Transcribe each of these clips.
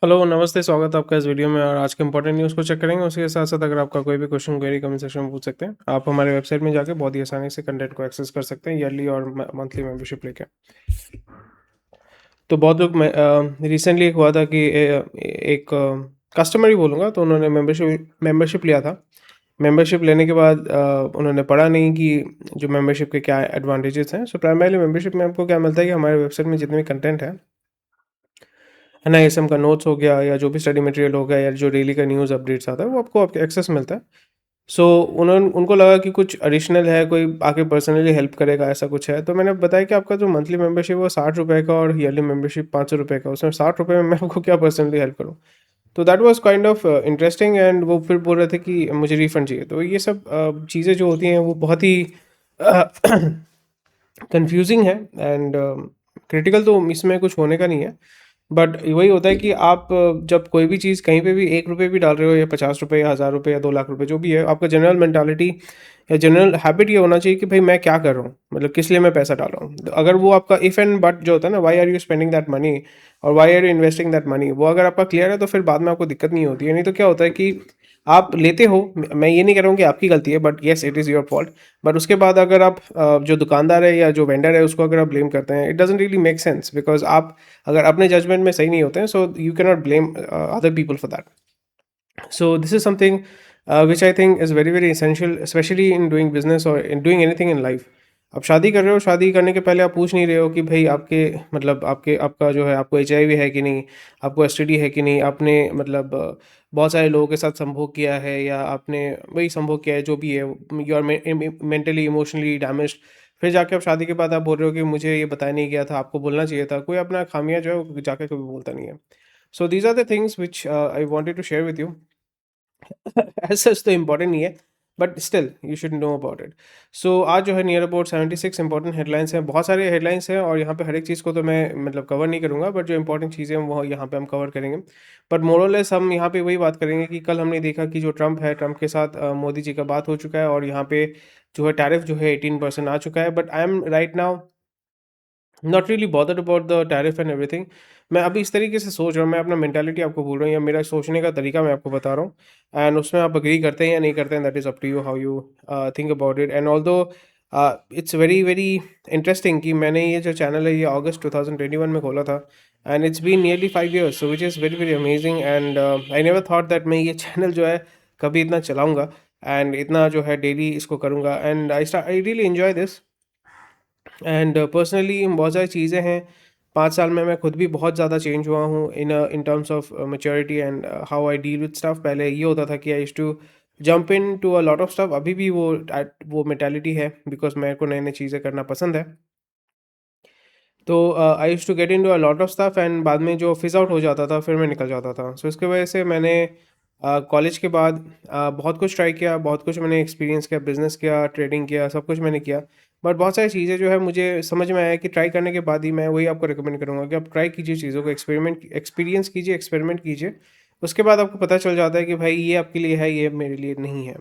Hello, नमस्ते, स्वागत है आपका इस वीडियो में। और आज के इंपॉर्टेंट न्यूज़ को चेक करेंगे। उसके साथ साथ अगर आपका कोई भी क्वेश्चन क्वेरी कमेंट सेक्शन में पूछ सकते हैं। आप हमारे वेबसाइट में जाके बहुत ही आसानी से कंटेंट को एक्सेस कर सकते हैं, ईयरली और मंथली मेंबरशिप लेके। तो बहुत लोग रिसेंटली एक हुआ था कि एक कस्टमर ही बोलूँगा, तो उन्होंने मेंबरशिप लिया था। मेंबरशिप लेने के बाद उन्होंने पढ़ा नहीं कि जो मेंबरशिप के क्या एडवांटेजेस हैं। सो प्राइमरीली मेंबरशिप में आपको क्या मिलता है कि हमारे वेबसाइट में जितने भी कंटेंट है एनआईएसएम का नोट्स हो गया या जो भी स्टडी मटेरियल हो गया या जो डेली का न्यूज़ अपडेट्स आता है वो आपको आपके एक्सेस मिलता है। सो उनको लगा कि कुछ एडिशनल है, कोई आके पर्सनली हेल्प करेगा, ऐसा कुछ है। तो मैंने बताया कि आपका जो मंथली मेंबरशिप है वो 60 रुपये का और ईयरली मेंबरशिप 500 रुपये का। उसमें 60 रुपये में मैं आपको क्या पर्सनली हेल्प करूँ। तो that was kind of interesting and वो फिर बोल रहे थे कि मुझे रिफंड चाहिए। तो ये सब चीज़ें जो होती हैं वो बहुत ही कंफ्यूजिंग है एंड क्रिटिकल तो इसमें कुछ होने का नहीं है। बट वही होता है कि आप जब कोई भी चीज़ कहीं पे भी 1 रुपये भी डाल रहे हो या 50 रुपये या 1000 रुपये या 2 लाख रुपये जो भी है, आपका जनरल मेंटालिटी या जनरल हैबिट ये होना चाहिए कि भाई मैं क्या कर रहा हूँ, मतलब किस लिए मैं पैसा डाल रहा हूँ। तो अगर वो आपका इफ़ एंड बट जो होता है ना, why are you spending that money और why are you investing that money, वो अगर आपका क्लियर है तो फिर बाद में आपको दिक्कत नहीं होती है। नहीं तो क्या होता है कि आप लेते हो, मैं ये नहीं कह रहा हूँ कि आपकी गलती है, but yes it is your fault. But उसके बाद अगर आप जो दुकानदार है या जो वेंडर है उसको अगर आप ब्लेम करते हैं, it doesn't really make sense, because आप अगर अपने जजमेंट में सही नहीं होते हैं, सो you can not blame other people for that. So this is something which I think is very very essential, especially in doing business or in doing anything in life. आप शादी कर रहे हो, शादी करने के पहले आप पूछ नहीं रहे हो कि भाई आपके मतलब आपका जो है आपको एचआईवी है कि नहीं, आपको एसटीडी है कि नहीं, आपने मतलब बहुत सारे लोगों के साथ संभोग किया है या आपने वही संभोग किया है, जो भी है, you are mentally emotionally damaged. फिर जाके आप शादी के बाद आप बोल रहे हो कि मुझे ये बताया नहीं गया था, आपको बोलना चाहिए था। कोई अपना खामियां जो है वो जाके कभी बोलता नहीं है। So these are the things which I wanted to share with you. As such तो इम्पोर्टेंट नहीं है, but still you should know about it. So आज जो है नियर अबाउट 76 इंपॉर्टेंट हेडलाइंस हैं। बहुत सारे हेडलाइंस हैं और यहाँ पे हर एक चीज़ को तो मैं मतलब कवर नहीं करूँगा, बट जो इंपॉर्टेंट चीज़ें हैं वो यहाँ पे हम कवर करेंगे। बट मोरलेस हम यहाँ पे वही बात करेंगे कि कल हमने देखा कि जो ट्रंप है, ट्रंप के साथ मोदी जी का बात हो चुका है और यहाँ पे जो है टैरिफ जो है 18% आ चुका है। But I M right now not really bothered about the tariff and everything. मैं अभी इस तरीके से सोच रहा हूँ, मैं अपना मेंटालिटी आपको बोल रहा हूँ या मेरा सोचने का तरीका मैं आपको बता रहा हूँ। एंड उसमें आप अग्री करते हैं या नहीं करते हैं, that is up to you how you think about it. And although it's very very interesting कि मैंने ये जो चैनल है ये अगस्त 2021 में खोला था and it's been nearly 5 years, so which is very very amazing. And I never thought that मैं ये चैनल जो है कभी इतना चलाऊँगा एंड इतना जो है डेली इसको करूँगा। And I really enjoy this. And personally बहुत सारी चीज़ें हैं। 5 साल में मैं खुद भी बहुत ज़्यादा चेंज हुआ हूँ in terms of maturity and how I deal with stuff. पहले ये होता था कि I used to jump into a lot of stuff. अभी भी वो मेंटालिटी है, बिकॉज मेरे को नई नई चीज़ें करना पसंद है। तो I used to get into a lot of stuff and बाद में जो फिज़ आउट हो जाता था फिर मैं निकल जाता था। सो इसकी वजह से मैंने कॉलेज के बाद बहुत कुछ ट्राई किया, बहुत कुछ मैंने एक्सपीरियंस किया, बिज़नेस किया, ट्रेडिंग किया, सब कुछ मैंने किया। बट बहुत सारी चीज़ें जो है मुझे समझ में आया कि ट्राई करने के बाद ही मैं वही आपको रिकमेंड करूँगा कि आप ट्राई कीजिए चीज़ों को, एक्सपीरियंस कीजिए, एक्सपेरिमेंट कीजिए। उसके बाद आपको पता चल जाता है कि भाई ये आपके लिए है, ये मेरे लिए नहीं है।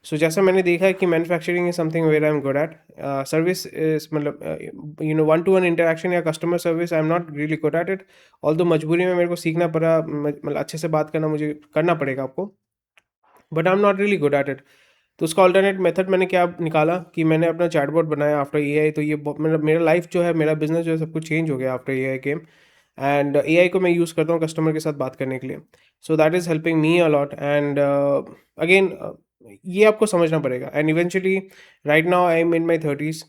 सो जैसा मैंने देखा है कि manufacturing is something where I am good at. Service is मतलब वन टू वन इंटरेक्शन या customer service I am not really good at it. Although मजबूरी में मेरे को सीखना पड़ा, मतलब अच्छे से बात करना मुझे करना पड़ेगा आपको, but I am not really good at it. तो उसका ऑल्टरनेट मेथड मैंने क्या निकाला कि मैंने अपना चैटबॉट बनाया आफ्टर एआई। तो ये मेरा मेरा लाइफ जो है, मेरा बिजनेस जो है, सब कुछ चेंज हो गया after AI came. And AI को मैं यूज़ करता हूँ कस्टमर के साथ बात करने के लिए। So that is helping me a lot. And again ये आपको समझना पड़ेगा। And eventually right now I am in my 30s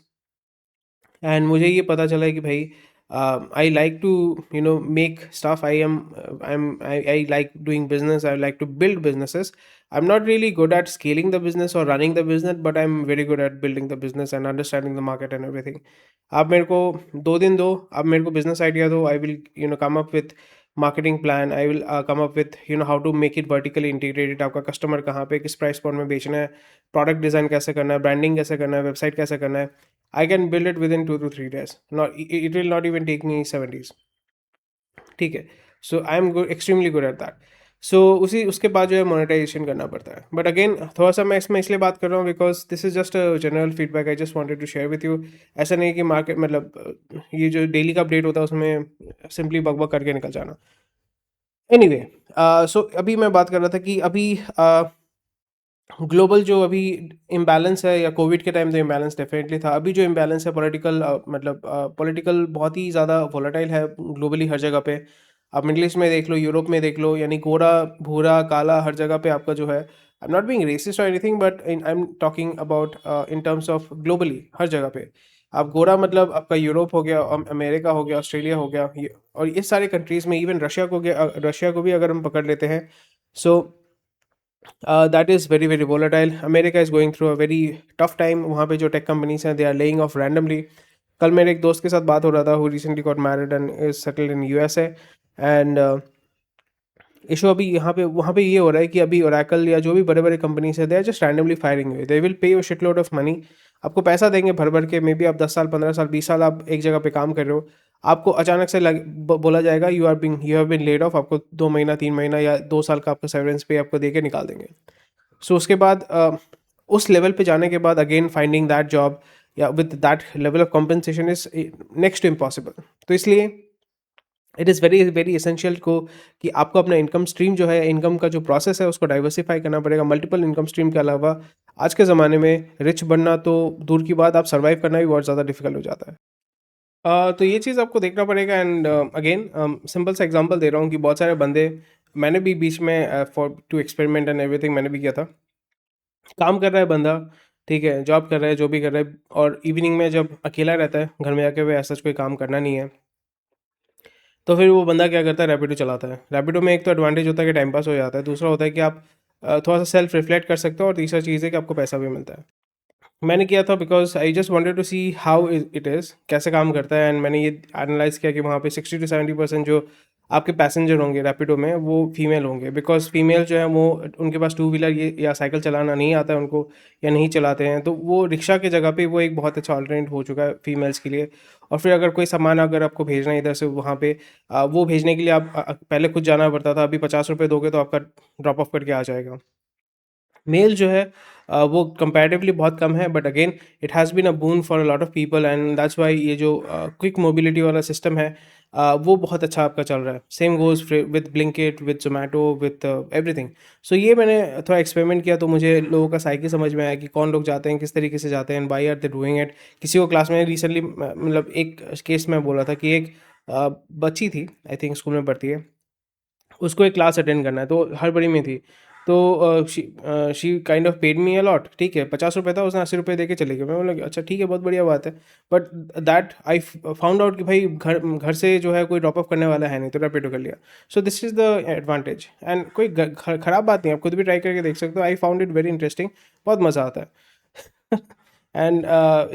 and मुझे ये पता चला है कि भाई I like to make stuff. I like doing business, I like to build businesses. I am not really good at scaling the business और running the business, but I am very good at building the business and understanding the market and everything. आप मेरे को 2 दिन दो, आप मेरे को business idea दो, I will come up with marketing plan. I will come up with how to make it vertically integrated. आपका कस्टमर कहाँ पे किस प्राइस पॉइंट में बेचना है, प्रोडक्ट डिज़ाइन कैसे करना है, ब्रांडिंग कैसे करना है, वेबसाइट कैसे करना है। I can build it within 2 to 3 days. Not it will not even take me 70s. ठीक है। So I am good, extremely good at that. So उसी उसके बाद जो है मोनेटाइजेशन करना पड़ता है। बट अगेन थोड़ा सा मैं इसमें इसलिए बात कर रहा हूँ because this is just a general feedback I just wanted to share with you. ऐसा नहीं कि मार्केट मतलब ये जो डेली का अपडेट होता है उसमें सिंपली बकबक करके निकल जाना। एनीवे, सो अभी मैं बात कर रहा था कि अभी ग्लोबल जो अभी इम्बैलेंस है, या कोविड के टाइम तो इम्बैलेंस डेफिनेटली था, अभी जो इम्बैलेंस है पॉलिटिकल, मतलब पॉलिटिकल बहुत ही ज़्यादा वोलेटाइल है ग्लोबली हर जगह पे। आप मिडल ईस्ट में देख लो, यूरोप में देख लो, यानी गोरा भूरा काला हर जगह पे आपका जो है, I am not being racist और anything, but I am talking about in terms of globally हर जगह पे। आप गोरा मतलब आपका यूरोप हो गया, अमेरिका हो गया, ऑस्ट्रेलिया हो गया, और ये सारे कंट्रीज़ में, इवन रशिया को गया, रशिया को भी अगर हम पकड़ लेते हैं, so that is very very volatile. America is going through a very tough time. वहाँ पे जो टेक कंपनीज हैं, they are laying off randomly. कल मेरे एक दोस्त के साथ बात हो रहा था, who recently got married and is settled in USA. And issue अभी यहाँ पे वहाँ पे ये हो रहा है कि अभी ओरेकल या जो भी बड़े बड़े कंपनीज है, they are just randomly firing you. They will pay you shit load of money. आपको पैसा देंगे भर भर के, मे बी आप 10 साल 15 साल 20 साल आप एक जगह पे काम कर रहे हो, आपको अचानक से बोला जाएगा you have been laid off, आपको 2 महीना 3 महीना या 2 साल का आपका सेवरेंस पे आपको दे के निकाल देंगे। सो उसके बाद उस लेवल पे जाने के बाद अगेन फाइंडिंग दैट जॉब या with that level of compensation is next to impossible. तो इसलिए it is very very essential को कि आपको अपना इनकम स्ट्रीम जो है, इनकम का जो प्रोसेस है, उसको डाइवर्सिफाई करना पड़ेगा मल्टीपल इनकम स्ट्रीम के अलावा। आज के ज़माने में रिच बनना तो दूर की बात, आप सर्वाइव करना भी बहुत ज़्यादा डिफिकल्ट हो जाता है। तो ये चीज़ आपको देखना पड़ेगा। एंड अगेन सिंपल सा एग्जांपल दे रहा हूँ कि बहुत सारे बंदे, मैंने भी बीच में for to experiment and everything मैंने भी किया था। काम कर रहा है बंदा, ठीक है, जॉब कर रहा है, जो भी कर रहा है, और इवनिंग में जब अकेला रहता है घर में जाके, वह ऐसा कोई काम करना नहीं है, तो फिर वो बंदा क्या करता है, रैपिडो चलाता है। रैपिडो में एक तो एडवांटेज होता है कि टाइम पास हो जाता है, दूसरा होता है कि आप थोड़ा सा सेल्फ रिफ्लेक्ट कर सकते हो, और तीसरा चीज़ है कि आपको पैसा भी मिलता है। मैंने किया था because I just wanted to see how it is, कैसे काम करता है। एंड मैंने ये एनालाइज किया कि वहाँ पे 60 to 70% जो आपके पैसेंजर होंगे रैपिडो में, वो फीमेल होंगे। बिकॉज फीमेल जो है वो, उनके पास टू व्हीलर ये या साइकिल चलाना नहीं आता है उनको, या नहीं चलाते हैं, तो वो रिक्शा की जगह पे वो एक बहुत अच्छा ऑल्टरनेट हो चुका है फीमेल्स के लिए। और फिर अगर कोई सामान अगर आपको भेजना है इधर से वहाँ पे, वो भेजने के लिए आप पहले खुद जाना पड़ता था, अभी 50 रुपये दोगे तो आपका ड्रॉप ऑफ करके आ जाएगा। मेल जो है वो कंपैरेटिवली बहुत कम है, but again it has been a boon for a lot of people, and that's why ये जो क्विक मोबिलिटी वाला सिस्टम है, वो बहुत अच्छा आपका चल रहा है। Same goes with Blinkit, with Zomato, with everything. So ये मैंने थोड़ा एक्सपेरिमेंट किया, तो मुझे लोगों का साइकी समझ में आया कि कौन लोग जाते हैं, किस तरीके से जाते हैं, and why are they doing it. किसी को क्लास में रिसेंटली, मतलब एक केस में बोला था कि एक बच्ची थी, आई थिंक स्कूल में पढ़ती है, उसको एक क्लास अटेंड करना है, तो हड़बड़ी में थी। तो she kind of paid me a lot, ठीक है, 50 रुपये था, उसने 80 रुपये दे के चले गए। मैं बोला कि अच्छा ठीक है, बहुत बढ़िया बात है। But that I found out कि भाई घर घर से जो है कोई ड्रॉप ऑफ करने वाला है नहीं, तो रैपिडो कर लिया। सो this is the advantage, and कोई ख़राब बात नहीं, आप खुद भी ट्राई करके देख सकते हो। I found it very interesting, बहुत मज़ा आता है। And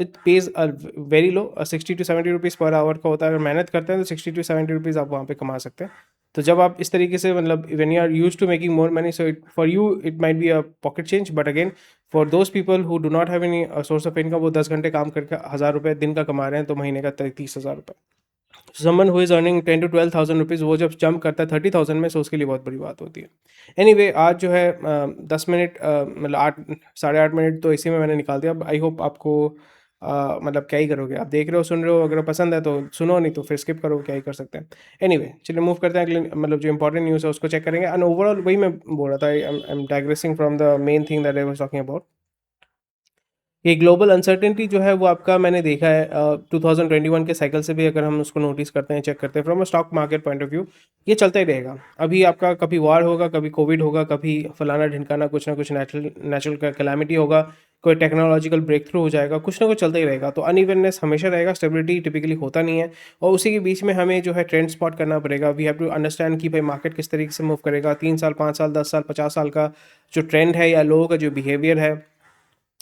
it pays very low, 60 to 70 rupees per hour का होता है। अगर मेहनत करते हैं तो 60 to 70 रुपीज़ आप वहाँ पे कमा सकते हैं। तो जब आप इस तरीके से, मतलब when you are used to making more money, so it for you it might be a pocket change, but again for those people who do not have any source of income, वो 10 घंटे काम करके 1,000 रुपये दिन का कमा रहे हैं, तो महीने का 30,000 रुपये। Someone who is earning 10 to 12,000 rupees, वो जब जंप करता है 30,000 में, सो उसके लिए बहुत बड़ी बात होती है। एनीवे, आज जो है 10 मिनट, मतलब 8 साढ़े 8 मिनट तो इसी में मैंने निकाल दिया। अब आई होप आपको मतलब क्या ही करोगे, आप देख रहे हो, सुन रहे हो, अगर पसंद है तो सुनो, नहीं तो फिर स्किप करो, क्या ही कर सकते हैं। एनीवे, चलिए मूव करते हैं अगले, मतलब जो इंपॉर्टेंट न्यूज़ है उसको चेक करेंगे। एंड ओवरऑल वही मैं बोल रहा था, I am digressing from the main thing that I was talking about. ये ग्लोबल अनसर्टेनिटी जो है वो आपका, मैंने देखा है 2021 के साइकिल से भी, अगर हम उसको नोटिस करते हैं, चेक करते हैं from a stock market point of view, ये चलता ही रहेगा। अभी आपका कभी वार होगा, कभी कोविड होगा, कभी फलाना ढिमकाना, कुछ ना कुछ नेचुरल नेचुरल कैलामिटी होगा, कोई टेक्नोलॉजिकल ब्रेक थ्रू हो जाएगा, कुछ ना कुछ चलता ही रहेगा। तो अनइवननेस हमेशा रहेगा, स्टेबिलिटी टिपिकली होता नहीं है। और उसी के बीच में हमें जो है ट्रेंड स्पॉट करना पड़ेगा। वी हैव टू अंडरस्टैंड कि भाई मार्केट किस तरीके से मूव करेगा, 3 साल 5 साल 10 साल 50 साल का जो ट्रेंड है, या लोगों का जो बिहेवियर है,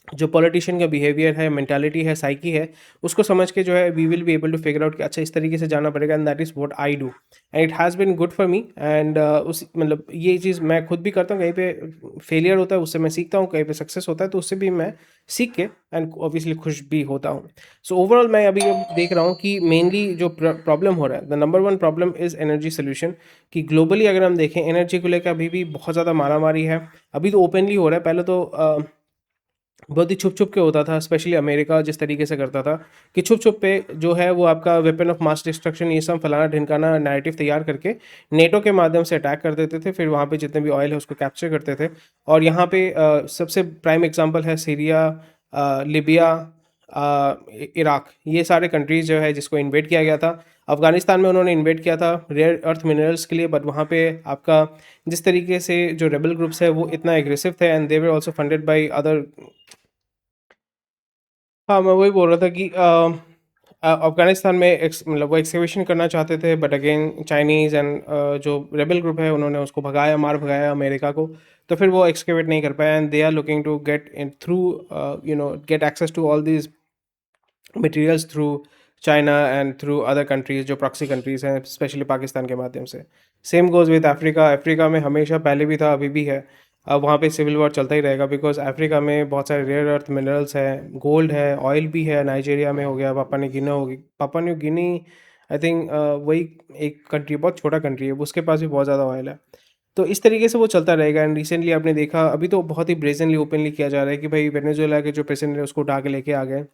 जो पॉलिटिशियन का बिहेवियर है, मेंटालिटी है, साइकी है, उसको समझ के जो है we will be able to figure out कि अच्छा इस तरीके से जाना पड़ेगा। And that is what I do, and it has been good for me. एंड उस मतलब ये चीज़ मैं खुद भी करता हूँ। कहीं पे फेलियर होता है, उससे मैं सीखता हूँ, कहीं पे सक्सेस होता है, तो उससे भी मैं सीख के एंड ऑब्वियसली खुश भी होता हूँ। सो ओवरऑल मैं अभी अब देख रहा हूँ कि मेनली जो प्रॉब्लम हो रहा है, the number one problem is energy solution. कि ग्लोबली अगर हम देखें, एनर्जी को लेकर अभी भी बहुत ज़्यादा मारामारी है। अभी तो ओपनली हो रहा है, पहले तो बहुत ही छुप-छुप के होता था, स्पेशली अमेरिका जिस तरीके से करता था कि छुप-छुप पे जो है वो आपका वेपन ऑफ मास डिस्ट्रक्शन ये सब फलाना-ढिमकाना नैरेटिव तैयार करके नेटो के माध्यम से अटैक कर देते थे। फिर वहाँ पे जितने भी ऑयल है उसको कैप्चर करते थे और यहाँ पे सबसे प्राइम एग्ज़ाम्पल है सीरिया, लिबिया, इराक, ये सारे कंट्रीज़ जो है जिसको इन्वेड किया गया था। अफ़गानिस्तान में उन्होंने इन्वेड किया था रेयर अर्थ मिनरल्स के लिए, बट वहाँ पे आपका जिस तरीके से जो रेबल ग्रुप्स है वो इतना एग्रेसिव थे and they were also funded by other. हाँ, मैं वही बोल रहा था कि अफ़गानिस्तान में मतलब वो एक्सकवेशन करना चाहते थे, बट अगेन चाइनीज़ एंड जो रेबेल ग्रुप है उन्होंने उसको भगाया, मार भगाया अमेरिका को। तो फिर वो एक्सकवेट नहीं कर पाया and they are looking to get in through get access to all these materials through China and through other countries जो प्रॉक्सी कंट्रीज़ हैं, स्पेशली पाकिस्तान के माध्यम से। Same goes with Africa. Africa में हमेशा पहले भी था, अभी भी है। अब वहाँ पे सिविल वॉर चलता ही रहेगा बिकॉज़ अफ्रीका में बहुत सारे रेयर अर्थ मिनरल्स हैं, गोल्ड है, ऑयल भी है, नाइजीरिया में हो गया, पापुआ न्यू गिनी होगी, Papua New Guinea I think वही एक कंट्री, बहुत छोटा कंट्री है, उसके पास भी बहुत ज़्यादा ऑयल है। तो इस तरीके से वो चलता रहेगा एंड रिसेंटली आपने देखा, अभी तो बहुत ही ब्रेज़नली ओपनली किया जा रहा है कि भाई वेनेजुएला के जो प्रेसिडेंट है उसको उठा के लेके आ गए।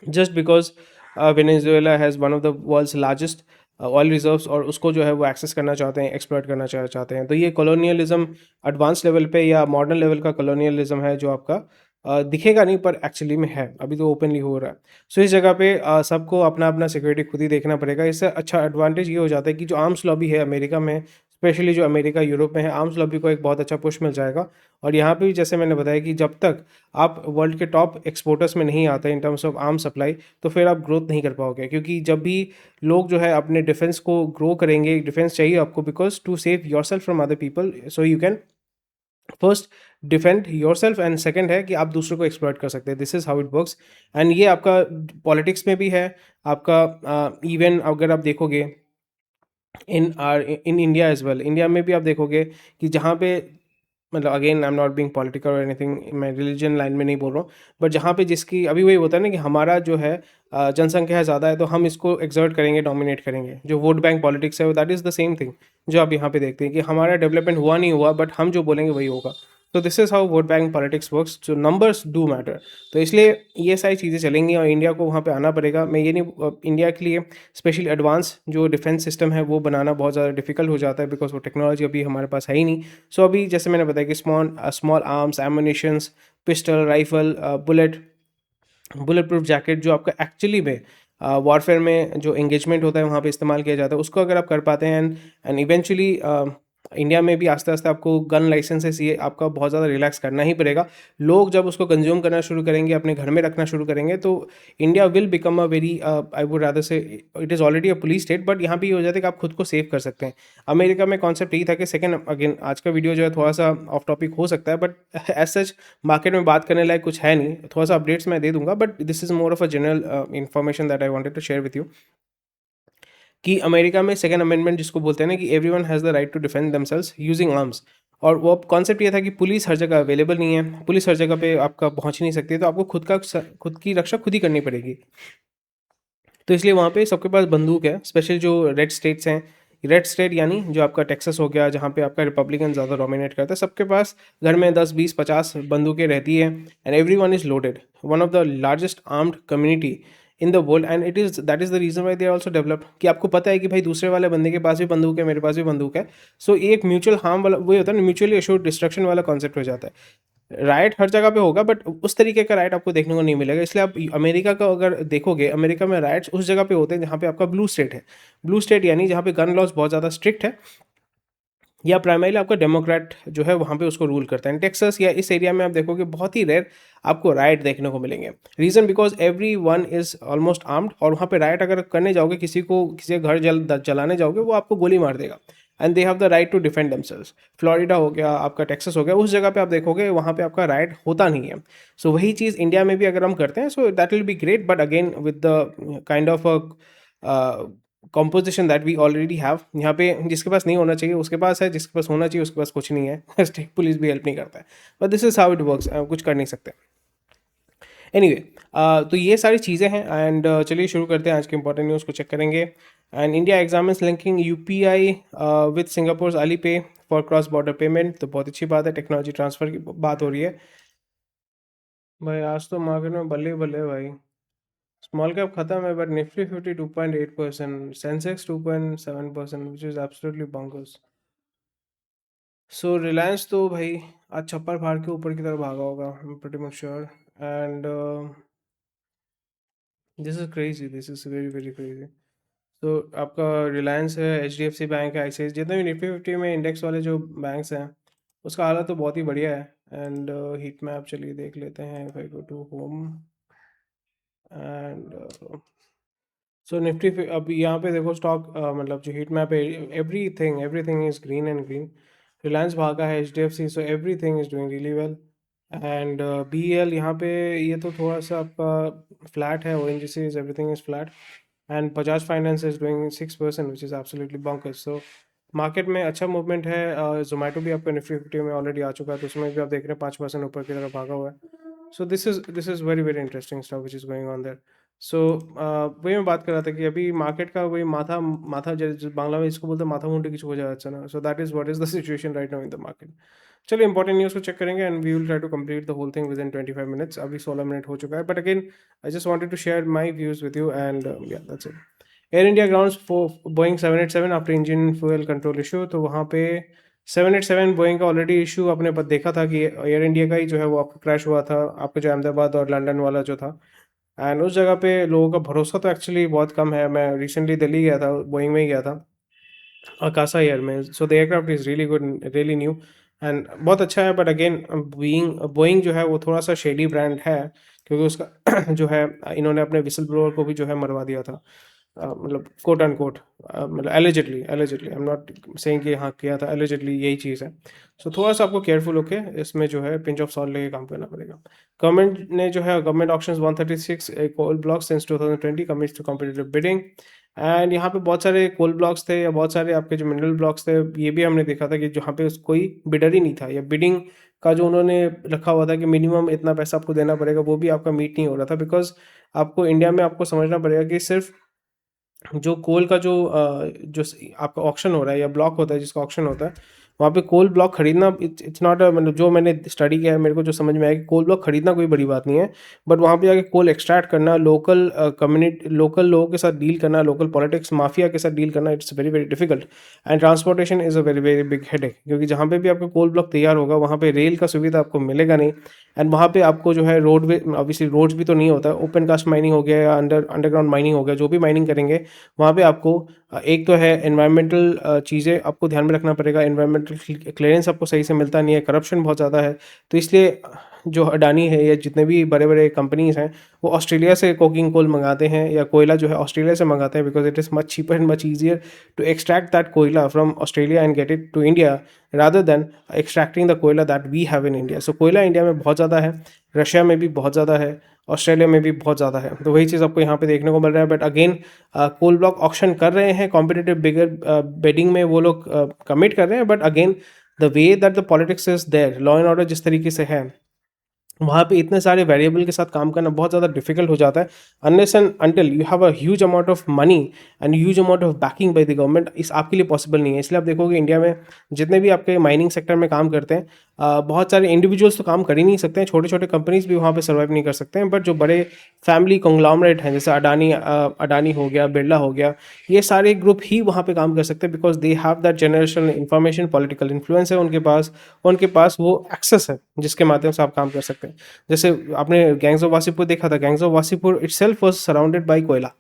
Just because Venezuela has one of the world's largest oil reserves और उसको जो है वो एक्सेस करना चाहते हैं, एक्सप्लॉइट करना चाहते हैं। तो ये कॉलोनियलिज्म एडवांस लेवल पे या मॉडर्न लेवल का कॉलोनियलिज्म है जो आपका दिखेगा नहीं पर एक्चुअली में है, अभी तो ओपनली हो रहा है। सो इस जगह पे सबको अपना अपना सिक्योरिटी खुद ही देखना पड़ेगा। इससे अच्छा एडवांटेज ये हो जाता है कि जो आर्म्स लॉबी है अमेरिका में, स्पेशली जो अमेरिका यूरोप में है, आर्म्स लॉबी को एक बहुत अच्छा पुश मिल जाएगा। और यहाँ पे भी जैसे मैंने बताया कि जब तक आप वर्ल्ड के टॉप एक्सपोर्टर्स में नहीं आते इन टर्म्स ऑफ आर्म सप्लाई, तो फिर आप ग्रोथ नहीं कर पाओगे, क्योंकि जब भी लोग जो है अपने डिफेंस को ग्रो करेंगे, डिफेंस चाहिए आपको because to save yourself from other people, so you can first defend yourself and second है कि आप दूसरों को एक्सप्लॉइट कर सकते हैं। This is how it works and ये आपका पॉलिटिक्स में भी है। आपका इवन अगर आप देखोगे in India as well, India में भी आप देखोगे कि जहाँ पे मतलब again I am not being political और एनीथिंग, मैं रिलीजन लाइन में नहीं बोल रहा हूँ, बट जहाँ पे जिसकी अभी वही होता है ना कि हमारा जो है जनसंख्या है ज़्यादा है तो हम इसको एक्सर्ट करेंगे, डोमिनेट करेंगे। जो वोट बैंक पॉलिटिक्स है that is the same thing जो आप यहाँ पे देखते हैं कि हमारा डेवलपमेंट हुआ नहीं हुआ बट हम जो बोलेंगे वही होगा। तो this is how vote bank politics works, जो नंबर्स डू मैटर। तो इसलिए ये सारी चीज़ें चलेंगी और इंडिया को वहाँ पे आना पड़ेगा। मैं ये नहीं, इंडिया के लिए स्पेशली एडवांस जो डिफेंस सिस्टम है वो बनाना बहुत ज़्यादा डिफिकल्ट हो जाता है बिकॉज वो टेक्नोलॉजी अभी हमारे पास है ही नहीं। सो अभी जैसे मैंने बताया कि small small arms, ammunitions, pistol, rifle, bullet proof jacket जो आपका एक्चुअली में वॉरफेयर में जो एंगेजमेंट होता है वहाँ पे इस्तेमाल किया जाता है, उसको अगर आप कर पाते हैं एंड इवेंचुअली इंडिया में भी आस्ते आस्ते आपको गन लाइसेंसेस ये आपका बहुत ज़्यादा रिलैक्स करना ही पड़ेगा। लोग जब उसको कंज्यूम करना शुरू करेंगे, अपने घर में रखना शुरू करेंगे, तो India will become a very, I would rather say it is already a police state, but यहाँ पे ये हो जाता है कि आप खुद को सेव कर सकते हैं। अमेरिका में कॉन्सेप्ट यही था कि सेकंड, अगेन आज का वीडियो जो है थोड़ा सा ऑफ टॉपिक हो सकता है बट एज सच मार्केट में बात करने लायक कुछ है नहीं, थोड़ा सा अपडेट्स मैं दे दूंगा, but this is more of a general information that I wanted to share with you कि अमेरिका में सेकंड अमेंडमेंट जिसको बोलते हैं ना कि everyone has the right to defend themselves using arms. और वो कॉन्सेप्ट ये था कि पुलिस हर जगह अवेलेबल नहीं है, पुलिस हर जगह पे आपका पहुंच ही नहीं सकती है, तो आपको खुद की रक्षा खुद ही करनी पड़ेगी। तो इसलिए वहाँ पे सबके पास बंदूक है, स्पेशल जो रेड स्टेट्स हैं, रेड स्टेट यानी जो आपका टेक्सास हो गया जहाँ पे आपका रिपब्लिकन ज़्यादा डोमिनेट करता है, सबके पास घर में 10 20 50 बंदूकें रहती है and every one is loaded, one of the largest armed community in the world and it is that is the reason why they are also developed कि आपको पता है कि भाई दूसरे वाले बंदे के पास भी बंदूक है, मेरे पास भी बंदूक है। सो ये एक म्यूचुअल हार्म वाला वही होता है ना, म्यूचुअली एश्योर्ड डिस्ट्रक्शन वाला कॉन्सेप्ट हो जाता है। राइट हर जगह पे होगा बट उस तरीके का राइट आपको देखने को नहीं मिलेगा। इसलिए आप अमेरिका का अगर देखोगे, अमेरिका में राइट्स उस जगह पे होते हैं जहाँ पे आपका ब्लू स्टेट है। ब्लू स्टेट यानी जहाँ पे गन लॉज बहुत ज़्यादा स्ट्रिक्ट है या प्राइमरीली आपका डेमोक्रेट जो है वहाँ पे उसको रूल करता है। टेक्सास या इस एरिया में आप देखोगे बहुत ही रेयर आपको राइट देखने को मिलेंगे। Reason because every one is almost armed और वहाँ पे राइट अगर करने जाओगे, किसी को किसी का घर जलाने जाओगे, वो आपको गोली मार देगा and they have the right to defend themselves. Florida हो गया, आपका टेक्सास हो गया, उस जगह पे आप देखोगे वहाँ पे आपका राइट होता नहीं है। सो वही चीज़ इंडिया में भी अगर हम करते हैं so that will be great, but again with the kind of composition that we already have. यहाँ पे जिसके पास नहीं होना चाहिए उसके पास है, जिसके पास होना चाहिए उसके पास कुछ नहीं है। स्टेट पुलिस भी हेल्प नहीं करता है, but this is how it works, कुछ कर नहीं सकते। एनीवे तो ये सारी चीज़ें हैं एंड चलिए शुरू करते हैं, आज के इंपॉर्टेंट न्यूज़ को चेक करेंगे। And India examines linking UPI with Singapore Ali पे फॉर क्रॉस बॉर्डर पेमेंट, तो बहुत अच्छी बात है, टेक्नोलॉजी ट्रांसफ़र की बात हो रही है। भाई आज तो मार्केट में बल्ले बल्ले है भाई। स्मॉल कैप खत्म है but Nifty 50 2.8%, Sensex 2.7%, which is absolutely bonkers. So Reliance तो भाई आज छप्पर फाड़ के ऊपर की तरफ भागा होगा, I am pretty much sure. And this is crazy, this is very very crazy. तो आपका रिलायंस है, H D F C bank है, आई जितने भी निफ्टी 50 में इंडेक्स वाले जो बैंक्स हैं उसका हालत तो बहुत ही बढ़िया है। एंड हीट मैप चलिए देख लेते हैं, if I go to home and so Nifty अब यहाँ पे देखो स्टॉक मतलब जो हीट मैप है, everything everything is green and green. Reliance भागा है, H D F C, so everything is doing really well. And B L यहाँ पे ये तो थोड़ा सा आपका फ्लैट है, O N G C is everything is flat. And Bajaj Finance is doing 6%, which is absolutely bonkers. So market में अच्छा मूवमेंट है। जोमेटो भी आपका निफ्टी 50 में ऑलरेडी आ चुका है, तो उसमें भी आप देख रहे हैं 5% ऊपर की तरफ भागा हुआ है। So this is very very interesting stuff which is going on there. So वही मैं बात कर रहा था कि अभी मार्केट का वही माथा माथा बांग्ला में इसको बोलते हैं माथा मुंडी কিছু বোঝা যাচ্ছে ना। So that is what is the situation right now in the market. चलिए इंपॉर्टेंट न्यूज़ को चेक करेंगे and we will try to complete the whole thing within 25 minutes. अभी 16 मिनट हो चुका है, but again I just wanted to share my views with you and yeah that's it. Air India grounds for Boeing 787 after engine fuel control issue. तो वहाँ पे 787 Boeing का already issue आपने देखा था कि एयर इंडिया का ही जो है वो आपका क्रैश हुआ था, आपका जो अहमदाबाद और लंदन वाला जो था। एंड उस जगह पे लोगों का भरोसा तो एक्चुअली बहुत कम है। मैं रिसेंटली दिल्ली गया था, बोइंग में ही गया था, अकासा एयर में। So the aircraft is really good, really new and बहुत अच्छा है। बट अगेन बोइंग जो है वो थोड़ा सा शेडी ब्रांड है, क्योंकि उसका जो है इन्होंने अपने विसल ब्लोअर को भी जो है मरवा दिया था। मतलब कोट एंड कोट, मतलब allegedly allegedly, I am not saying कि हाँ किया था, एलिजिडली यही चीज़ है। सो थोड़ा सा आपको केयरफुल होके इसमें जो है पिंच ऑफ सॉल्ट लेके काम करना पड़ेगा। गवर्नमेंट ने जो है government auctions 136 coal block since 2020 commits to competitive bidding. And यहाँ पे बहुत सारे कोल ब्लॉक्स थे या बहुत सारे आपके जो मिनरल ब्लॉक्स थे, ये भी हमने देखा था कि जहाँ पे कोई बिडर ही नहीं था, या बिडिंग का जो उन्होंने रखा हुआ था कि मिनिमम इतना पैसा आपको देना पड़ेगा, वो भी आपका मीट नहीं हो रहा था। बिकॉज आपको इंडिया में आपको समझना पड़ेगा कि सिर्फ जो कोल का आपका ऑक्शन हो रहा है या ब्लॉक होता है जिसका ऑक्शन होता है, वहाँ पे कोल ब्लॉक खरीदना इट्स नॉट मतलब जो मैंने स्टडी किया है मेरे को जो समझ में आया कि कोल ब्लॉक खरीदना कोई बड़ी बात नहीं है। बट वहाँ पे जाके कोल एक्सट्रैक्ट करना, लोकल कम्युनिटी लोकल लोगों के साथ डील करना, लोकल पॉलिटिक्स माफिया के साथ डील करना, it's very very difficult. And transportation is a very very big headache, क्योंकि जहाँ पे भी आपका कोल ब्लॉक तैयार होगा वहाँ पे रेल का सुविधा आपको मिलेगा नहीं। एंड वहाँ पे आपको जो है रोड वे, ऑब्वियसली रोड्स भी तो नहीं होता है, ओपन कास्ट माइनिंग हो गया या अंडरग्राउंड माइनिंग हो गया, जो भी माइनिंग करेंगे वहाँ पे आपको एक तो है एनवायरमेंटल चीज़ें आपको ध्यान में रखना पड़ेगा। एनवायरमेंटल क्लियरेंस आपको सही से मिलता नहीं है, करप्शन बहुत ज़्यादा है। तो इसलिए जो अडानी है या जितने भी बड़े बड़े कंपनीज हैं वो ऑस्ट्रेलिया से कोकिंग कोल मंगाते हैं, या कोयला जो है ऑस्ट्रेलिया से मंगाते हैं, because it is much cheaper and much easier to extract that koyla from Australia and get it to India, rather than extracting the koyla that we have in India. So koyla India में बहुत ज़्यादा है, रशिया में भी बहुत ज़्यादा है, ऑस्ट्रेलिया में भी बहुत ज़्यादा है। तो वही चीज़ आपको यहाँ पे देखने को मिल रहा है। But again coal block auction कर रहे हैं, कॉम्पिटिटिव बिगर बेडिंग में वो लोग कमिट कर रहे हैं। But again the way that the politics is there, law and order जिस तरीके से है, वहाँ पे इतने सारे वेरिएबल के साथ काम करना बहुत ज़्यादा डिफिकल्ट हो जाता है। Unless and until you have a huge amount of money and huge amount of banking by the government, इस आपके लिए पॉसिबल नहीं है। इसलिए आप देखोगे इंडिया में जितने भी आपके माइनिंग सेक्टर में काम करते हैं, बहुत सारे इंडिविजुअल्स तो काम कर ही नहीं सकते हैं, छोटे छोटे कंपनीज भी वहाँ पे सर्वाइव नहीं कर सकते हैं। बट जो बड़े फैमिली कंग्लोमरेट हैं, जैसे अडानी हो गया, बिरला हो गया, ये सारे ग्रुप ही वहाँ पे काम कर सकते हैं, because they have that generational information, political influence है उनके पास वो एक्सेस है जिसके माध्यम से आप काम कर सकते हैं। जैसे आपने गैंग्स ऑफ वासीपुर देखा था, gangs of Wasseypur itself was surrounded by कोयला।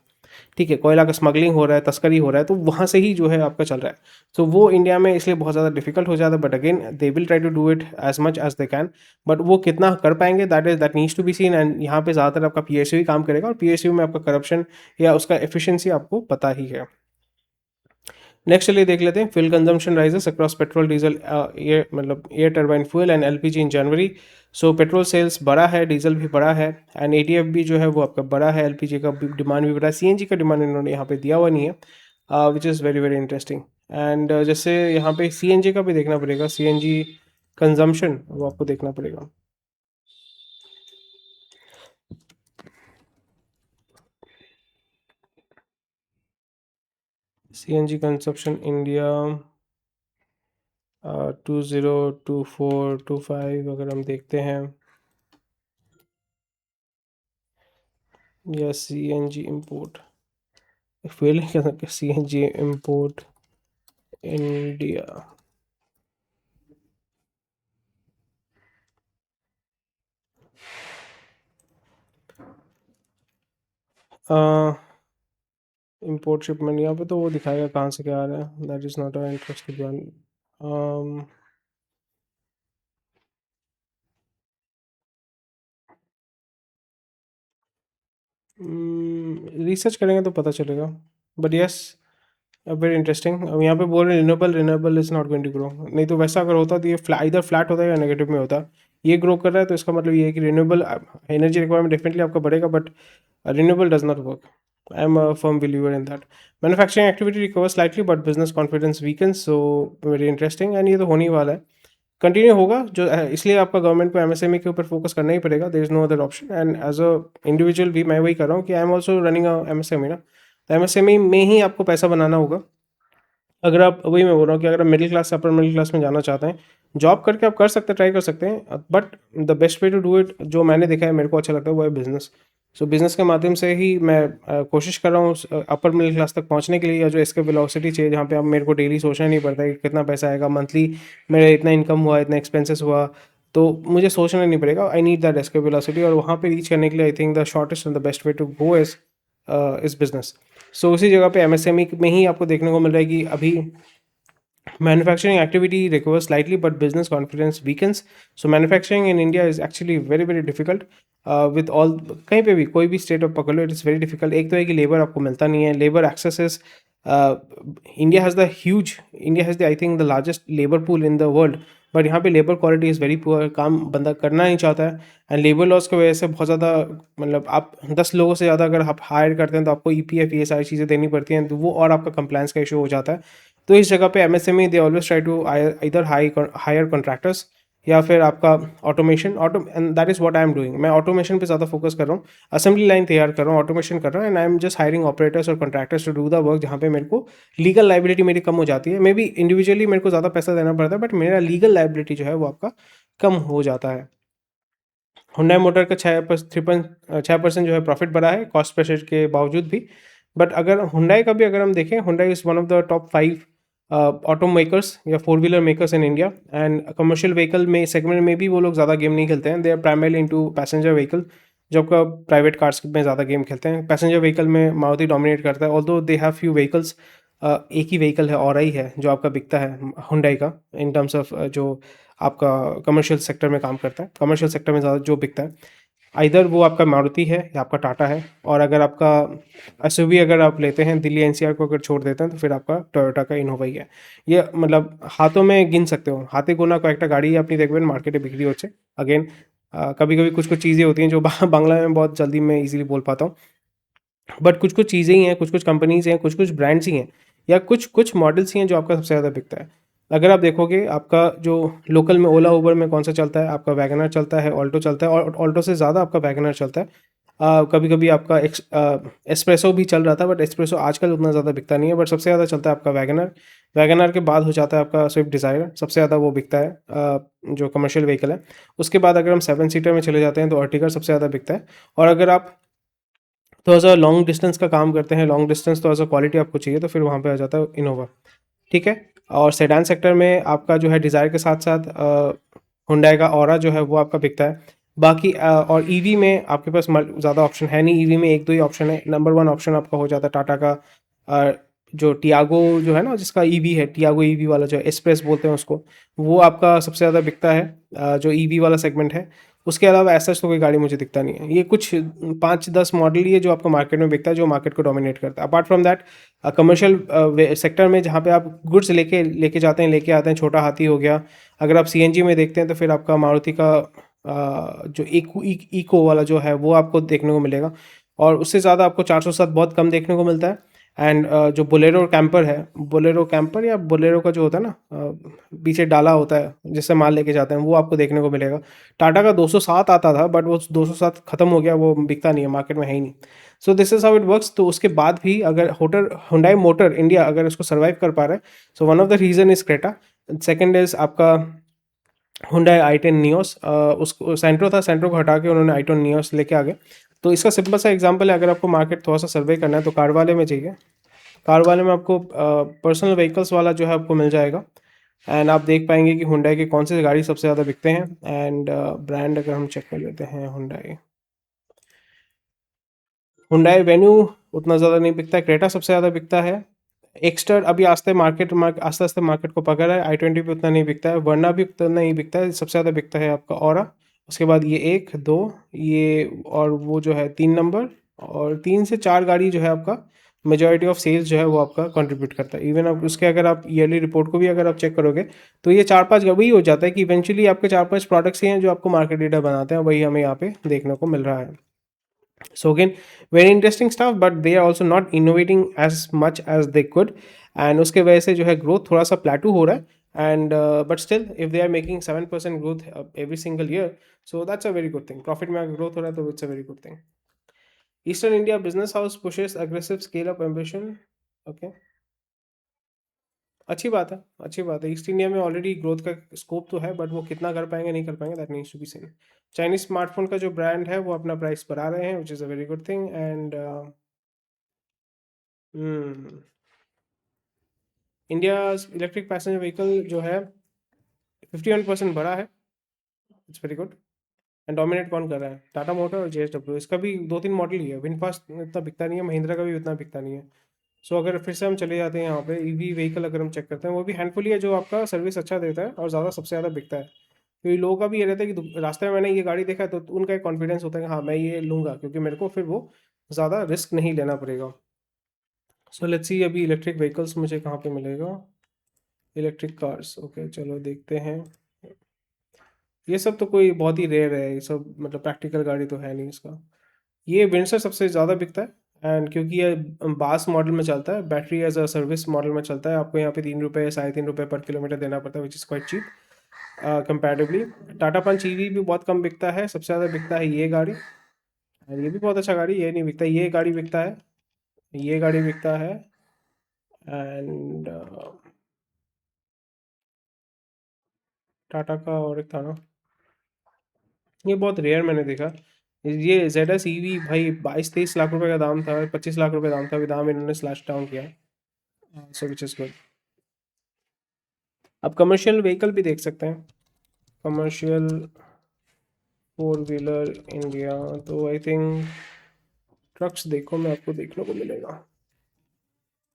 ठीक है, कोयला का स्मगलिंग हो रहा है, तस्करी हो रहा है, तो वहाँ से ही जो है आपका चल रहा है। तो वो इंडिया में इसलिए बहुत ज़्यादा डिफिकल्ट हो जाता है। But again they will try to do it as much as they can, but वो कितना कर पाएंगे that needs to be seen. And यहाँ पे ज़्यादातर आपका पीएसयू ही काम करेगा, और पीएसयू में आपका करप्शन या उसका एफिशिएंसी आपको पता ही है। नेक्स्ट चलिए देख लेते हैं, fuel consumption rises across petrol diesel air मतलब air turbine fuel and LPG in January. So petrol sales बढ़ा है, डीजल भी बढ़ा है, एंड एटीएफ भी जो है वो आपका बढ़ा है, एलपीजी का डिमांड भी बढ़ा है, सीएनजी का डिमांड इन्होंने यहाँ पे दिया हुआ नहीं है, which is very very interesting. And जैसे यहाँ पे सीएनजी का भी देखना पड़ेगा, सीएनजी कंजम्पशन वो आपको देखना पड़ेगा। सीएनजी कंजप्शन इंडिया 2024-25 अगर हम देखते हैं, या CNG इम्पोर्ट, फेल क्या था, CNG import India. Import shipment यहाँ पे तो वो दिखाएगा कहाँ से क्या आ रहा है, that is not a interested one. Research करेंगे तो पता चलेगा, बट यस वेरी इंटरेस्टिंग। अब यहाँ पे बोल रहे हैं renewable is not going to grow, नहीं तो वैसा अगर होता तो ये इधर फ्लैट होता या नेगेटिव में होता। ये ग्रो कर रहा है तो इसका मतलब ये है कि रिन्यूएबल एनर्जी रिक्वायरमेंट डेफिनेटली आपका बढ़ेगा, but renewable does not work. I am a firm believer in that. Manufacturing activity recover slightly but business confidence weakens, so very interesting, and ये तो होने ही वाला है, कंटिन्यू होगा जो इसलिए आपका गवर्नमेंट को एमएसएमई के ऊपर फोकस करना ही पड़ेगा, there is no other option. And as a individual भी मैं वही कर रहा हूँ कि I am also running a MSME ना, तो एमएसएमई में ही आपको पैसा बनाना होगा। अगर आप, वही मैं बोल रहा हूँ कि अगर आप मिडिल क्लास से अपर मिडिल क्लास में जाना चाहते हैं, जॉब करके आप कर सकते हैं, ट्राई कर सकते हैं, but the best way to do it जो मैंने देखा है, मेरे को अच्छा लगता है, वो है बिजनेस। सो बिजनेस के माध्यम से ही मैं कोशिश कर रहा हूँ अपर मिडिल क्लास तक पहुँचने के लिए, या जो इसके वेलोसिटी चाहिए जहाँ पे अब मेरे को डेली सोचना नहीं पड़ता है कि कितना पैसा आएगा मंथली, मेरा इतना इनकम हुआ, इतना एक्सपेंसेस हुआ, तो मुझे सोचना नहीं पड़ेगा। I need that escape velocity, और वहाँ पे रीच करने के लिए I think the shortest and the best way to go is business. So उसी जगह पे एमएसएमई में ही आपको देखने को मिल रहा है कि अभी manufacturing activity recovers slightly, but business confidence weakens. So manufacturing in India is actually very very difficult. With all, कहीं पे भी कोई भी स्टेट ऑफ पकड़ लो, इट इज़ वेरी डिफिकल्ट। एक तो है कि लेबर आपको मिलता नहीं है, labour access is, India has the huge, India has the I think the largest labour pool in the world, but यहाँ पे labour quality is very poor, काम बंदा करना नहीं चाहता है, एंड लेबर लॉस की वजह से बहुत ज़्यादा, मतलब आप 10 लोगों से ज़्यादा अगर आप हायर करते हैं तो आपको EPF ये सारी चीज़ें देनी पड़ती हैं, तो वो और आपका कंप्लायंस का इशू हो जाता है। तो इस जगह पे MSME they always try to इधर हायर कॉन्ट्रैक्टर्स, या फिर आपका automation, and that is what I am doing. मैं ऑटोमेशन पे ज़्यादा फोकस कर रहा हूँ, असेंबली लाइन तैयार कर रहा हूँ, ऑटोमेशन कर रहा हूँ, and I am just hiring operators और contractors to do the work, जहाँ पे मेरे को लीगल लाइबिलिटी मेरी कम हो जाती है। मे बी इंडिविजुअली मेरे को ज़्यादा पैसा देना पड़ता है, बट मेरा लीगल लाइबिलिटी जो है वो आपका कम हो जाता है। हुंडई मोटर का 6% जो है प्रॉफिट बढ़ा है कॉस्ट प्रेशर के बावजूद भी। बट अगर हुंडई का भी अगर हम देखें, Hyundai is one of the top 5 auto makers या four wheeler makers in India, and commercial vehicle में सेगमेंट में भी वो लोग ज़्यादा गेम नहीं खेलते हैं, they are primarily into passenger vehicle, जो आपका प्राइवेट कार्स में ज़्यादा गेम खेलते हैं। पैसेंजर व्हीकल में मारुति डोमिनेट करता है, although they have few vehicles, एक ही व्हीकल है और ही है जो आपका बिकता है हुंडई का, इन टर्म्स ऑफ जो आपका कमर्शियल सेक्टर में काम करता है, कमर्शियल सेक्टर में ज़्यादा जो बिकता है, आइदर वो आपका मारुति है या आपका टाटा है, और अगर आपका एसयूवी अगर आप लेते हैं दिल्ली NCR को अगर छोड़ देते हैं, तो फिर आपका टोयोटा का इनोवा ही है। ये मतलब हाथों में गिन सकते हो, हाथे गोना को एक गाड़ी अपनी देखबें मार्केटे बिक्री होचे। अगेन कभी कभी कुछ कुछ चीज़ें होती हैं जो बांग्ला में बहुत जल्दी मैं इजीली बोल पाता हूँ, बट कुछ कुछ चीज़ें ही हैं, कुछ कुछ कंपनीज हैं, कुछ कुछ ब्रांड्स ही हैं, या कुछ कुछ मॉडल्स ही हैं जो आपका सबसे ज़्यादा बिकता है। अगर आप देखोगे आपका जो लोकल में ओला उबर में कौन सा चलता है, आपका वैगनर चलता है, ऑल्टो चलता है, और ऑल्टो से ज़्यादा आपका वैगनर चलता है। कभी कभी आपका एस्प्रेसो भी चल रहा था, बट एस्प्रेसो आजकल उतना ज़्यादा बिकता नहीं है, बट सबसे ज़्यादा चलता है आपका वैगनर। वैगनर के बाद हो जाता है आपका स्विफ्ट डिज़ायर, सबसे ज़्यादा वो बिकता है जो कमर्शियल व्हीकल है। उसके बाद अगर हम 7 सीटर में चले जाते हैं तो अर्टिगा सबसे ज़्यादा बिकता है। और अगर आप थोड़ा सा लॉन्ग डिस्टेंस का काम करते हैं, लॉन्ग डिस्टेंस थोड़ा सा क्वालिटी आपको चाहिए, तो फिर वहाँ पे आ जाता है इनोवा। ठीक है। और सेडान सेक्टर में आपका जो है डिज़ायर के साथ साथ हुंडई का ऑरा जो है वो आपका बिकता है। बाकी और ईवी में आपके पास ज़्यादा ऑप्शन है नहीं, ईवी में एक दो ही ऑप्शन है। नंबर 1 ऑप्शन आपका हो जाता है टाटा का जो टियागो जो है ना, जिसका ईवी है, टियागो ईवी वाला जो है, एक्सप्रेस बोलते हैं उसको, वो आपका सबसे ज़्यादा बिकता है जो ईवी वाला सेगमेंट है। उसके अलावा ऐसा तो कोई गाड़ी मुझे दिखता नहीं है। ये कुछ 5-10 मॉडल ही है जो आपको मार्केट में बिकता है, जो मार्केट को डोमिनेट करता है। Apart from that commercial sector में जहाँ पे आप गुड्स लेके लेके जाते हैं, लेके आते हैं, छोटा हाथी हो गया। अगर आप सीएनजी में देखते हैं तो फिर आपका मारुति का जो इको वाला जो है वो आपको देखने को मिलेगा, और उससे ज़्यादा आपको 407 बहुत कम देखने को मिलता है। एंड जो बोलेरो कैंपर है, बोलेरो कैंपर या बोलेरो का जो होता है ना, पीछे डाला होता है जिससे माल लेके जाते हैं, वो आपको देखने को मिलेगा। टाटा का 207 आता था, बट वो 207 खत्म हो गया, वो बिकता नहीं है, मार्केट में है ही नहीं। So this is how it works. तो उसके बाद भी अगर हुंडई मोटर इंडिया अगर इसको सर्वाइव कर पा रहा है, so one of the reason is Creta, second is आपका हुंडई i10 नियोस। उसको सेंट्रो था, सेंट्रो को हटा के उन्होंने i10 नियोस लेके आ गए। तो इसका सिंपल सा एग्जांपल है, अगर आपको मार्केट थोड़ा सा सर्वे करना है तो कार वाले में चाहिए। कार वाले में आपको पर्सनल व्हीकल्स वाला जो है आपको मिल जाएगा, एंड आप देख पाएंगे कि हुंडई की कौन सी गाड़ी सबसे ज़्यादा बिकते हैं। एंड ब्रांड अगर हम चेक कर लेते हैं, हुंडई वेन्यू उतना ज़्यादा नहीं बिकता है, क्रेटा सबसे ज़्यादा बिकता है। एक्स्टर अभी आस्ते आस्ते मार्केट को पकड़ रहा है, i20 पे उतना नहीं बिकता है, वरना भी उतना नहीं बिकता है, सबसे ज़्यादा बिकता है आपका ऑरा। उसके बाद ये एक दो, ये और वो जो है 3 नंबर, और 3 से 4 गाड़ी जो है आपका मेजॉरिटी ऑफ सेल्स जो है वो आपका कंट्रीब्यूट करता है। इवन आप उसके अगर आप ईयरली रिपोर्ट को भी अगर आप चेक करोगे तो ये 4-5 वही हो जाता है कि इवेंचुअली आपके 4-5 प्रोडक्ट्स ही हैं जो आपको मार्केट लीडर बनाते हैं, वही हमें यहाँ पे देखने को मिल रहा है। So again, very interesting stuff, but they are also not innovating as much as they could, and उसके वजह से जो है ग्रोथ थोड़ा सा प्लेटू हो रहा है। And but still if they are making 7% growth every single year, so that's a very good thing। Profit में अगर ग्रोथ हो रहा है तो it's a very good thing. Eastern India business house pushes aggressive scale up ambition। Okay, अच्छी बात है, अच्छी बात है। ईस्ट इंडिया में ऑलरेडी ग्रोथ का स्कोप तो है, बट वो कितना कर पाएंगे नहीं कर पाएंगे, that needs to be seen. Chinese smartphone का जो ब्रांड है वो अपना प्राइस बढ़ा रहे हैं, which is a very good thing. And India electric passenger vehicle जो है 51% बढ़ा है, it's very good. And dominate कौन कर रहा है? टाटा मोटर और JSW। इसका भी 2-3 मॉडल ही है, विनफास्ट इतना बिकता नहीं है, महिंद्रा का भी उतना बिकता नहीं है। सो अगर फिर से हम चले जाते हैं यहाँ पे ईवी व्हीकल अगर हम चेक करते हैं, वो भी हैंडफुल ही है जो आपका सर्विस अच्छा देता है और ज़्यादा सबसे ज़्यादा बिकता है। क्योंकि लोगों का भी ये रहता है कि रास्ते में मैंने ये गाड़ी देखा है तो उनका एक कॉन्फिडेंस होता है कि हाँ मैं ये लूँगा, क्योंकि मेरे को फिर वो ज़्यादा रिस्क नहीं लेना पड़ेगा। सो लेट्स सी अभी इलेक्ट्रिक व्हीकल्स मुझे कहाँ पे मिलेगा। इलेक्ट्रिक कार्स, ओके चलो देखते हैं। ये सब तो कोई बहुत ही रेयर है, ये सब मतलब प्रैक्टिकल गाड़ी तो है नहीं इसका। ये विंडसर सबसे ज़्यादा बिकता है, एंड क्योंकि ये बास मॉडल में चलता है, battery as a service model में चलता है, आपको यहाँ पे 3 रुपये 3.5 रुपये पर किलोमीटर देना पड़ता है, which is quite cheap comparatively. Tata Punch EV भी बहुत कम बिकता है, सबसे ज़्यादा बिकता है ये गाड़ी। और ये भी बहुत अच्छा गाड़ी, ये नहीं बिकता, ये गाड़ी बिकता है, ये गाड़ी बिकता है। एंड टाटा का और एक था ना, ये बहुत रेयर मैंने देखा। ये ZS EV भाई 22-23 लाख रुपए का दाम था, 25 लाख रुपए दाम था, अभी दाम इन्होंने स्लैश डाउन किया है, सो विच इज़ गुड। आप कमर्शियल व्हीकल भी देख सकते हैं, कमर्शियल 4 व्हीलर इंडिया, तो आई थिंक ट्रक्स देखो में आपको देखने को मिलेगा।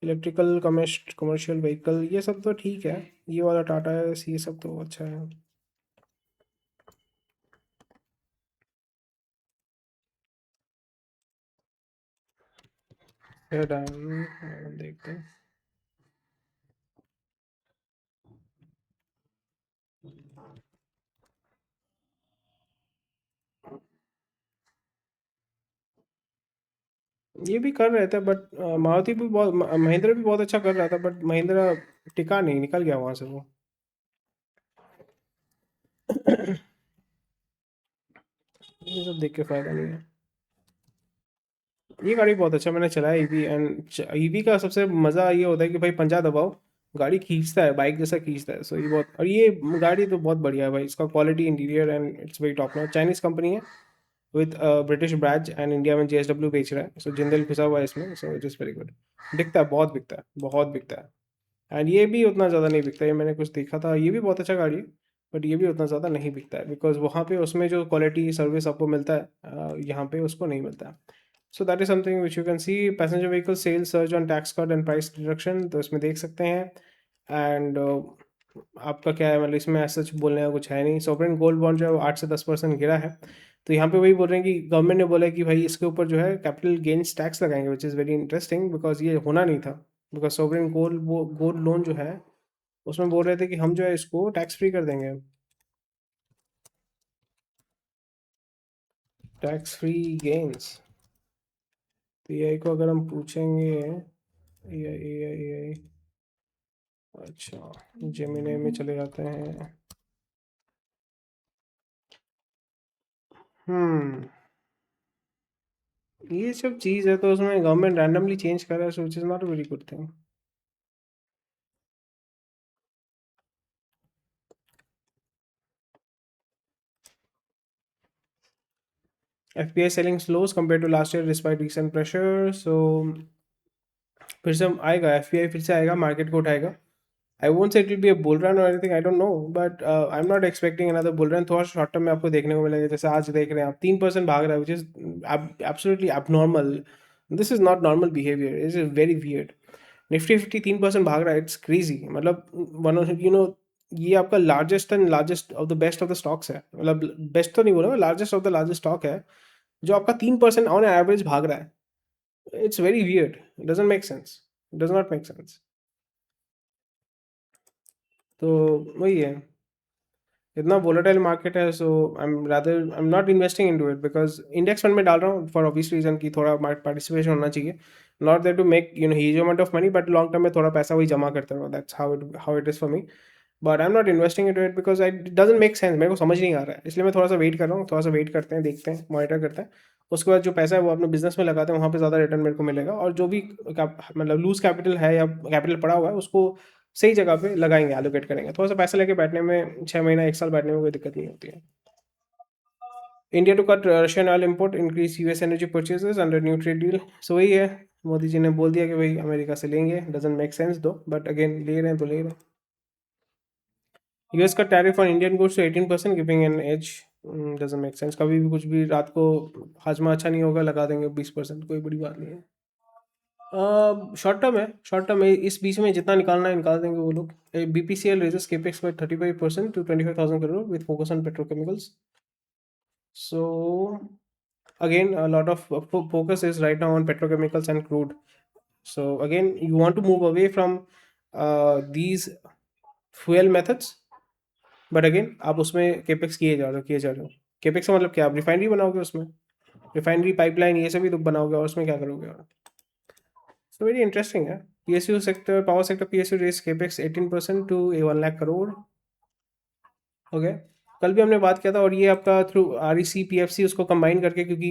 इलेक्ट्रिकल कमर्शियल व्हीकल ये सब तो ठीक है, ये वाला टाटा है, ये सब तो अच्छा है। देखते हैं, ये भी कर रहे थे, बट मारुति भी बहुत, महिंद्रा भी बहुत अच्छा कर रहा था, बट महिंद्रा टिका नहीं, निकल गया वहां से वो। ये सब देख के फायदा नहीं है। ये गाड़ी बहुत अच्छा मैंने चलाया ईवी, एंड ईवी का सबसे मज़ा ये होता है कि भाई पंजा दबाओ, गाड़ी खींचता है, बाइक जैसा खींचता है। सो ये बहुत, और ये गाड़ी तो बहुत बढ़िया है भाई, इसका quality interior and it's very top notch. Chinese company है with British badge, and India में JSW बेच रहा है, सो जिंदल घुसा हुआ है इसमें, so it is very good. बिकता है, बहुत बिकता है, बहुत बिकता है। एंड ये भी उतना ज़्यादा नहीं बिकता, ये मैंने कुछ देखा था, ये भी बहुत अच्छा गाड़ी है, बट ये भी उतना ज़्यादा नहीं बिकता है, बिकॉज वहाँ पे उसमें जो क्वालिटी सर्विस आपको मिलता है यहाँ पे उसको नहीं मिलता है। So that is something which you can see. Passenger vehicle sales surge on tax cut and price reduction, तो इसमें देख सकते हैं। एंड आपका क्या है, मतलब इसमें ऐसा कुछ बोलने का कुछ है नहीं। सॉवरेन गोल्ड बॉन्ड जो है वो 8 से 10% गिरा है, तो यहाँ पे वही बोल रहे हैं कि गवर्नमेंट ने बोला है कि भाई इसके ऊपर जो है कैपिटल गेन्स टैक्स लगाएंगे, विच इज़ वेरी इंटरेस्टिंग, बिकॉज ये होना नहीं था। बिकॉज सॉवरेन गोल्ड लोन जो है उसमें बोल रहे थे कि हम जो है इसको टैक्स फ्री कर देंगे, टैक्स फ्री गेन्स। तो AI को अगर हम पूछेंगे, AI, अच्छा जेमिनी में चले जाते हैं। हम्म, ये सब चीज़ है तो उसमें गवर्नमेंट रैंडमली चेंज कर रहा है, which is not a very good thing. FPI selling slows compare to last year despite recent pressure. So फिर से आएगा, एफपीआई फिर से आएगा, मार्केट को उठाएगा। I won't say it will be a bull run और anything, I don't know, but I am not expecting another bull run. थोड़ा शॉर्ट टर्म में आपको देखने को मिलेगा, जैसे आज देख रहे हैं आप 3% भाग रहा है, विच is absolutely abnormal. This is not normal behaviour, is very weird. Nifty 50 3% भाग रहा है, इट्स क्रेजी। मतलब वन यू नो ये आपका largest and largest of the best of the stocks है, मतलब बेस्ट तो नहीं बोला, largest of the largest stock है जो आपका 3% ऑन एवरेज भाग रहा है। It's very weird, doesn't make sense, does not make sense. तो वही है, इतना वोलेटाइल मार्केट है। So I am not investing into it, because index fund में डाल रहा हूँ फॉर ऑब्वियस रीजन की थोड़ा पार्टिसिपेशन होना चाहिए। Not there to make huge amount of money, but long term में थोड़ा पैसा वही जमा करते रहो। That's how it is for me. But I am not investing into it because I doesn't make sense, मेरे को समझ नहीं आ रहा है, इसलिए मैं थोड़ा सा वेट कर रहा हूँ। थोड़ा सा वेट करते हैं, देखते हैं, मॉनिटर करते हैं। उसके बाद जो पैसा है वो अपने बिजनेस में लगाते हैं, वहाँ पे ज़्यादा रिटर्न मेरे को मिलेगा। और जो भी मतलब लूज कैपिटल है या कैपिटल पड़ा हुआ है उसको सही जगह पे लगाएंगे, एलोकेट करेंगे। थोड़ा सा पैसा लेके बैठने में 6 महीना 1 साल बैठने में कोई दिक्कत नहीं होती है। India to cut Russian oil import, increase US energy purchases under new trade deal. So वही है, मोदी जी ने बोल दिया कि भाई अमेरिका से लेंगे। Doesn't make sense though, but again ले रहे हैं तो ले रहे हैं। यूएस का tariff on Indian goods 18% giving an edge. Doesn't make sense, कभी भी कुछ भी रात को हाजमा अच्छा नहीं होगा, लगा देंगे 20%, कोई बड़ी बात नहीं है। शॉर्ट टर्म है, शॉर्ट टर्म है, इस बीच में जितना निकालना है निकाल देंगे वो लोग। BPCL raises capex by 35% to 25,000 crore with focus on petrochemicals. So again a lot of focus is right now on petrochemicals and crude. So again you want to move away from these fuel methods, but again आप उसमें capex किए जा रहे हो। Capex का मतलब क्या, आप रिफाइनरी बनाओगे, उसमें रिफाइनरी पाइपलाइन ये सभी तो बनाओगे, और उसमें क्या करोगे। और सो वेरी इंटरेस्टिंग है। PSU sector, power sector PSU raise capex 18% to 1 lakh crore. Okay, कल भी हमने बात किया था, और ये आपका थ्रू आरईसी पीएफसी उसको कंबाइन करके, क्योंकि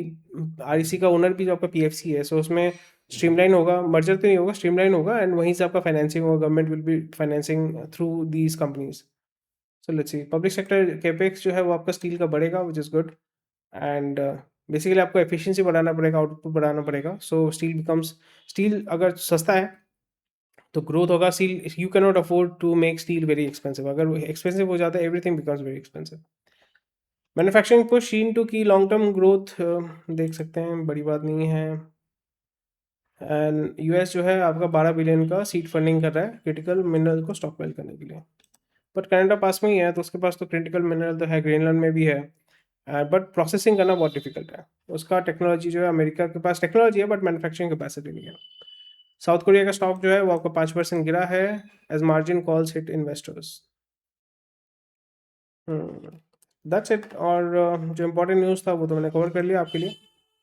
आरईसी का ओनर भी जो आपका पीएफसी है, सो उसमें स्ट्रीमलाइन होगा, मर्जर तो नहीं होगा, स्ट्रीमलाइन होगा, एंड वहीं से आपका फाइनेंसिंग होगा, government will be financing through these companies. So let's see, public sector capex जो है वो आपका स्टील का बढ़ेगा, which is good. And basically आपको एफिशिएंसी बढ़ाना पड़ेगा, आउटपुट बढ़ाना पड़ेगा। सो स्टील अगर सस्ता है तो ग्रोथ होगा। Steel, you can not afford to make steel very expensive. अगर एक्सपेंसिव हो जाता है, everything becomes very expensive. Manufacturing push into key long term growth, देख सकते हैं, बड़ी बात नहीं है। एंड यूएस जो है आपका 12 बिलियन का सीड फंडिंग कर रहा है क्रिटिकल मिनरल को स्टॉकपाइल करने के लिए। बट कनाडा पास में ही है, तो उसके पास तो क्रिटिकल मिनरल तो है, ग्रीनलैंड में भी है, बट प्रोसेसिंग करना बहुत डिफिकल्ट है। उसका टेक्नोलॉजी जो है, अमेरिका के पास टेक्नोलॉजी है बट मैन्युफैक्चरिंग कैपेसिटी नहीं है। साउथ कोरिया का स्टॉक जो है वो आपका 5% गिरा है, as margin calls hit investors. That's it. और जो इंपॉर्टेंट न्यूज़ था वो तो मैंने कवर कर लिया आपके लिए।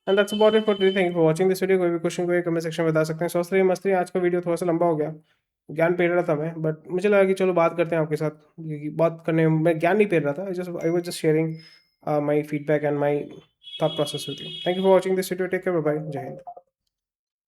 And that's about it for today. Thank you for watching this video. कोई भी क्वेश्चन कोई कमेंट सेक्शन में बता सकते हैं। स्वस्थ रहिए, मस्त रहिए। आज का वीडियो थोड़ा सा लंबा हो गया, ज्ञान पेड़ रहा था मैं, बट मुझे लगा कि चलो बात करते हैं आपके साथ, क्योंकि बात करने में मैं ज्ञान नहीं पेड़ रहा था, I was just sharing my feedback and my thought process with you. Thank you for watching this video. Take care, bye bye, जय हिंद।